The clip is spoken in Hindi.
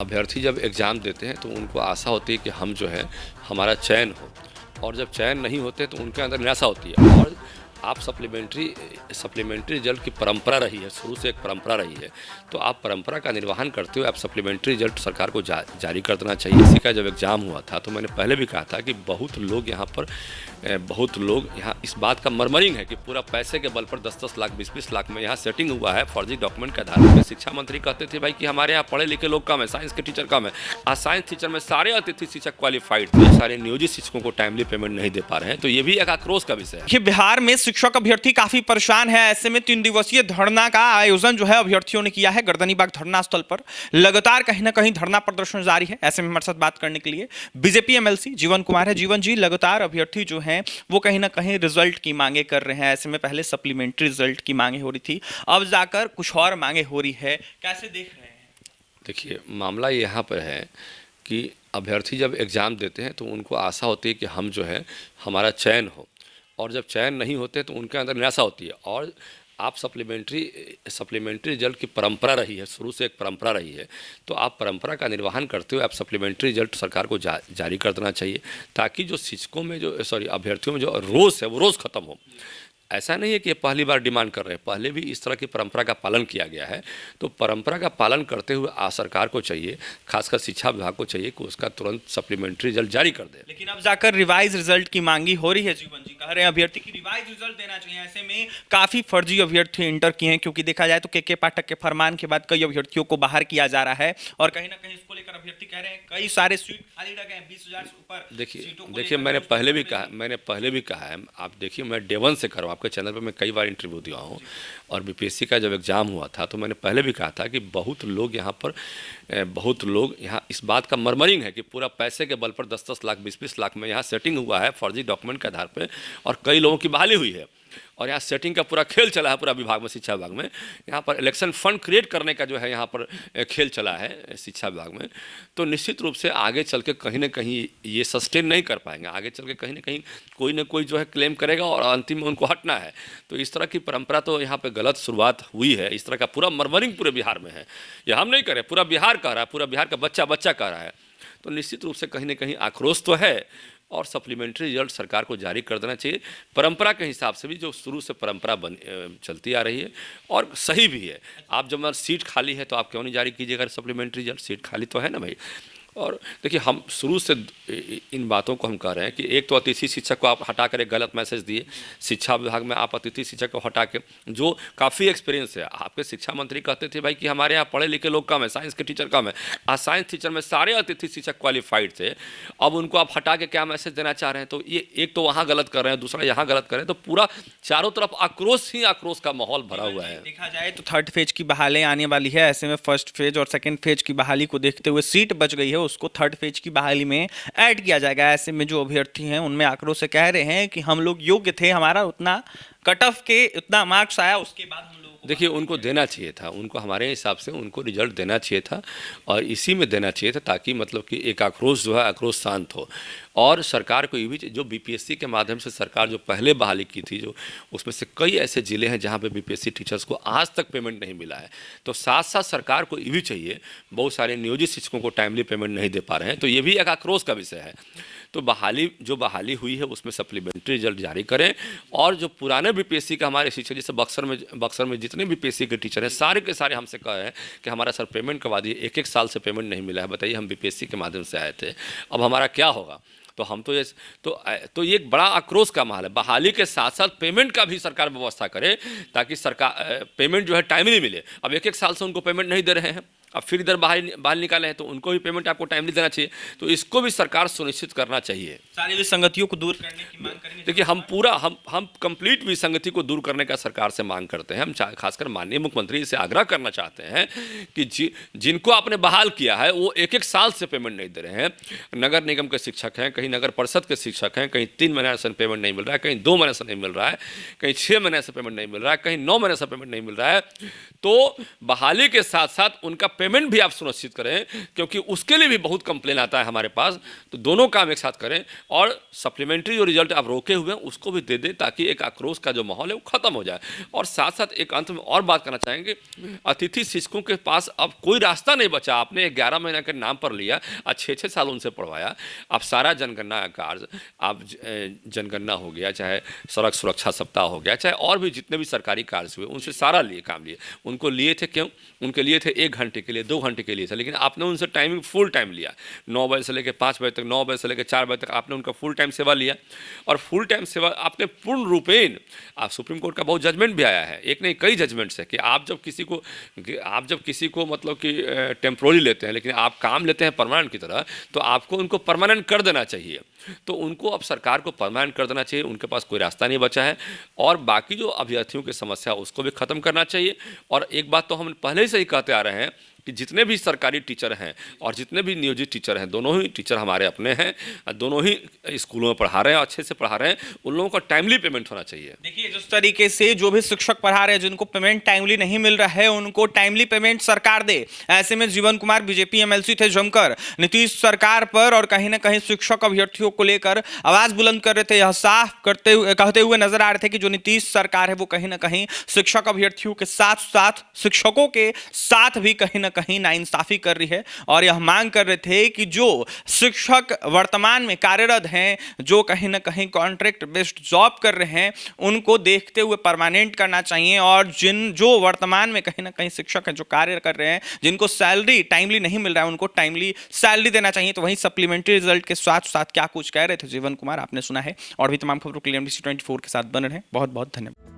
अभ्यर्थी जब एग्ज़ाम देते हैं तो उनको आशा होती है कि हम जो है हमारा चयन हो, और जब चयन नहीं होते तो उनके अंदर निराशा होती है। और आप सप्लीमेंट्री रिजल्ट की परंपरा रही है, शुरू से एक परंपरा रही है, तो आप परंपरा का निर्वहन करते हुए आप सप्लीमेंट्री रिजल्ट सरकार को जारी कर देना चाहिए। इसी का जब एग्ज़ाम हुआ था तो मैंने पहले भी कहा था कि बहुत लोग यहाँ इस बात का मर्मरिंग है कि पूरा पैसे के बल पर 10-10 लाख 20-20 लाख में यहाँ सेटिंग हुआ है फर्जी डॉक्यूमेंट के आधार पर। शिक्षा मंत्री कहते थे भाई कि हमारे यहाँ पढ़े लिखे लोग कम है, साइंस के टीचर कम है। आज साइंस टीचर में सारे अतिथि शिक्षक क्वालिफाइड थे, सारे नियोजित शिक्षकों को टाइमली पेमेंट नहीं दे पा रहे हैं, तो ये भी एक आक्रोश का विषय है। बिहार में शिक्षक अभ्यर्थी काफी परेशान है। ऐसे में 3 दिवसीय धरना का आयोजन जो है अभ्यर्थियों ने किया है गर्दनीबाग धरना स्थल पर। लगातार कहीं ना कहीं धरना प्रदर्शन जारी है। ऐसे में हमारे साथ बात करने के लिए बीजेपी एमएलसी जीवन कुमार है। जीवन जी, लगातार अभ्यर्थी जो हैं वो कहीं ना कहीं रिजल्ट की मांगे कर रहे हैं। ऐसे में पहले सप्लीमेंट्री रिजल्ट की मांगे हो रही थी, अब जाकर कुछ और मांगे हो रही है। कैसे देख रहे हैं? देखिए, मामला यहाँ पर है कि अभ्यर्थी जब एग्ज़ाम देते हैं तो उनको आशा होती है कि हम जो है हमारा चयन हो, और जब चयन नहीं होते तो उनके अंदर निराशा होती है। और आप सप्लीमेंट्री रिजल्ट की परंपरा रही है, शुरू से एक परंपरा रही है, तो आप परंपरा का निर्वहन करते हुए आप सप्लीमेंट्री रिजल्ट सरकार को जारी कर देना चाहिए, ताकि जो शिक्षकों में अभ्यर्थियों में जो रोष है वो रोष खत्म हो। ऐसा नहीं है कि ये पहली बार डिमांड कर रहे हैं, पहले भी इस तरह की परंपरा का पालन किया गया है। तो परंपरा का पालन करते हुए सरकार को चाहिए, खासकर शिक्षा विभाग को चाहिए कि उसका तुरंत सप्लीमेंट्री रिजल्ट जारी कर दे। लेकिन अब जाकर रिवाइज रिजल्ट की मांगी हो रही है। जीवन जी कह रहे हैं अभ्यर्थी की रिवाइज रिजल्ट देना चाहिए। ऐसे में काफी फर्जी अभ्यर्थी इंटर किए हैं, क्योंकि देखा जाए तो के पाठक के फरमान के बाद कई अभ्यर्थियों को बाहर किया जा रहा है, और कहीं ना कहीं इसको लेकर अभ्यर्थी कह रहे हैं कई सारे सीट खाली रह गए हैं। 20,000 से ऊपर देखिए मैंने पहले भी कहा है, आप देखिए मैं डे वन से कर रहा हूँ आपके चैनल पर, मैं कई बार इंटरव्यू दिया हूँ, और बीपीएससी का जब एग्ज़ाम हुआ था तो मैंने पहले भी कहा था कि बहुत लोग यहाँ इस बात का मर्मरिंग है कि पूरा पैसे के बल पर 10-10 लाख 20-20 लाख में यहाँ सेटिंग हुआ है फर्जी डॉक्यूमेंट के आधार पर, और कई लोगों की बहाली हुई है, और यहाँ सेटिंग का पूरा खेल चला है पूरा विभाग में, शिक्षा विभाग में। यहाँ पर इलेक्शन फंड क्रिएट करने का जो है यहाँ पर खेल चला है शिक्षा विभाग में। तो निश्चित रूप से आगे चल के कहीं ना कहीं ये सस्टेन नहीं कर पाएंगे, आगे चल के कहीं ना कोई जो है क्लेम करेगा और अंतिम में उनको हटना है। तो इस तरह की परंपरा तो यहाँ पर गलत शुरुआत हुई है। इस तरह का पूरा मर्मरिंग पूरे बिहार में है, ये हम नहीं करें, पूरा बिहार कह रहा है, पूरा बिहार का बच्चा कह रहा है। तो निश्चित रूप से कहीं ना कहीं आक्रोश तो है, और सप्लीमेंट्री रिजल्ट सरकार को जारी कर देना चाहिए। परंपरा के हिसाब से भी जो शुरू से परंपरा चलती आ रही है, और सही भी है। आप जब सीट खाली है तो आप क्यों नहीं जारी कीजिएगा सप्लीमेंट्री रिजल्ट? सीट खाली तो है ना भाई। और देखिए, हम शुरू से इन बातों को हम कह रहे हैं कि एक तो अतिथि शिक्षक को आप हटा कर एक गलत मैसेज दिए, शिक्षा विभाग में आप अतिथि शिक्षक को हटा के, जो काफ़ी एक्सपीरियंस है। आपके शिक्षा मंत्री कहते थे भाई कि हमारे यहाँ पढ़े लिखे लोग कम है, साइंस के टीचर कम है। आज साइंस टीचर में सारे अतिथि शिक्षक क्वालिफाइड थे, अब उनको आप हटा के क्या मैसेज देना चाह रहे हैं? तो ये एक तो वहाँ गलत कर रहे हैं, दूसरा यहाँ गलत कर रहे हैं, तो पूरा चारों तरफ आक्रोश ही आक्रोश का माहौल भरा हुआ है। देखा जाए तो 3rd फेज की बहाली आने वाली है। ऐसे में 1st फेज और 2nd फेज की बहाली को देखते हुए सीट बच गई है, उसको 3rd फेज की बहाली में ऐड किया जाएगा। ऐसे में जो अभ्यर्थी हैं उनमें आक्रोश से कह रहे हैं कि हम लोग योग्य थे, हमारा उतना कट ऑफ के उतना मार्क्स आया, उसके बाद हम लोग देखिए, उनको देना चाहिए था, उनको हमारे हिसाब से उनको रिजल्ट देना चाहिए था, और इसी में देना चाहिए था, ताकि मतलब कि एक आक्रोश जो है आक्रोश शांत हो। और सरकार को ये भी, जो बीपीएससी के माध्यम से सरकार जो पहले बहाली की थी, जो उसमें से कई ऐसे ज़िले हैं जहाँ पे बीपीएससी टीचर्स को आज तक पेमेंट नहीं मिला है। तो साथ साथ सरकार को ये भी चाहिए, बहुत सारे नियोजित शिक्षकों को टाइमली पेमेंट नहीं दे पा रहे हैं, तो ये भी एक आक्रोश का विषय है। तो बहाली हुई है उसमें सप्लीमेंट्री रिजल्ट जारी करें, और जो पुराने बीपीएससी का हमारे शिक्षक, जैसे बक्सर में जितने बीपीएससी के टीचर हैं सारे के सारे हमसे कहे हैं कि हमारा सर पेमेंट करवा दिए, 1-1 साल से पेमेंट नहीं मिला है। बताइए, हम बीपीएससी के माध्यम से आए थे, अब हमारा क्या होगा? तो हम तो ये एक बड़ा आक्रोश का माहौल है। बहाली के साथ साथ पेमेंट का भी सरकार व्यवस्था करे, ताकि सरकार पेमेंट जो है टाइमली मिले। अब 1-1 साल से उनको पेमेंट नहीं दे रहे हैं, अब फिर इधर बाहर निकाले हैं, तो उनको भी पेमेंट आपको टाइमली देना चाहिए। तो इसको भी सरकार सुनिश्चित करना चाहिए। सारी विसंगतियों को दूर करने की मांग करेंगे। देखिए, हम कंप्लीट विसंगति को दूर करने का सरकार से मांग करते हैं। हम खासकर माननीय मुख्यमंत्री से आग्रह करना चाहते हैं कि जिनको आपने बहाल किया है वो 1-1 साल से पेमेंट नहीं दे रहे हैं। नगर निगम के शिक्षक हैं, कहीं नगर परिषद के शिक्षक हैं, कहीं 3 महीने से पेमेंट नहीं मिल रहा है, कहीं 2 महीने से नहीं मिल रहा है, कहीं 6 महीने से पेमेंट नहीं मिल रहा है, कहीं 9 महीने से पेमेंट नहीं मिल रहा है। तो बहाली के साथ साथ उनका पेमेंट भी आप सुनिश्चित करें, क्योंकि उसके लिए भी बहुत कंप्लेन आता है हमारे पास। तो दोनों काम एक साथ करें और सप्लीमेंट्री जो रिजल्ट आप रोके हुए हैं उसको भी दे दें, ताकि एक आक्रोश का जो माहौल है वो खत्म हो जाए। और साथ साथ एक अंत में और बात करना चाहेंगे, अतिथि शिक्षकों के पास अब कोई रास्ता नहीं बचा। आपने 11 महीना के नाम पर लिया और 6-6 साल उनसे पढ़वाया। आप सारा जनगणना कार्य, आप जनगणना हो गया, चाहे सड़क सुरक्षा सप्ताह हो गया, चाहे और भी जितने भी सरकारी कार्य हुए, उनसे सारा लिए काम लिए। उनको लिए थे क्यों? उनके लिए थे 1 घंटे के लिए, 2 घंटे के लिए था, लेकिन आपने उनसे टाइमिंग फुल टाइम लिया। 9 बजे से लेकर 5 बजे तक, 9 बजे से लेकर 4 बजे तक आपने उनका फुल टाइम सेवा लिया। और फुल टाइम सेवा आपने पूर्ण रूपेण, आप सुप्रीम कोर्ट का बहुत जजमेंट भी आया है, एक नहीं कई जजमेंट्स है, कि आप जब किसी को मतलब कि टेम्पोररी लेते हैं, लेकिन आप काम लेते हैं परमानेंट की तरह, तो आपको उनको परमानेंट कर देना चाहिए। तो उनको अब सरकार को परमानेंट कर देना चाहिए, उनके पास कोई रास्ता नहीं बचा है। और बाकी जो अभ्यर्थियों की समस्या उसको भी खत्म करना चाहिए। और एक बात तो हम पहले से ही कहते आ रहे हैं कि जितने भी सरकारी टीचर हैं और जितने भी नियोजित टीचर हैं, दोनों ही टीचर हमारे अपने हैं, दोनों ही स्कूलों में पढ़ा रहे हैं, अच्छे से पढ़ा रहे हैं, उन लोगों का टाइमली पेमेंट होना चाहिए। देखिए, जिस तरीके से जो भी शिक्षक पढ़ा रहे हैं, जिनको पेमेंट टाइमली नहीं मिल रहा है, उनको टाइमली पेमेंट सरकार दे। ऐसे में जीवन कुमार बीजेपी एमएलसी थे, जमकर नीतीश सरकार पर और कहीं ना कहीं शिक्षक अभ्यर्थियों को लेकर आवाज बुलंद कर रहे थे। यह साफ कहते हुए नजर आ रहे थे कि जो नीतीश सरकार है वो कहीं ना कहीं शिक्षक अभ्यर्थियों के साथ साथ शिक्षकों के साथ भी कहीं ना कहीं नाइंसाफी कर रही है। और यह मांग कर रहे थे कि जो शिक्षक वर्तमान में कार्यरत हैं, जो कहीं ना कहीं कॉन्ट्रैक्ट बेस्ड जॉब कर रहे हैं, उनको देखते हुए परमानेंट करना चाहिए। और जो वर्तमान में कहीं ना कहीं शिक्षक हैं, जो कार्य कर रहे हैं, जिनको सैलरी टाइमली नहीं मिल रहा है, उनको टाइमली सैलरी देना चाहिए। तो वहीं सप्लीमेंट्री रिजल्ट के साथ साथ क्या कुछ कह रहे थे जीवन कुमार, आपने सुना है। और भी तमाम खबरों के लिए MBC 24 के साथ बने रहें। बहुत बहुत धन्यवाद।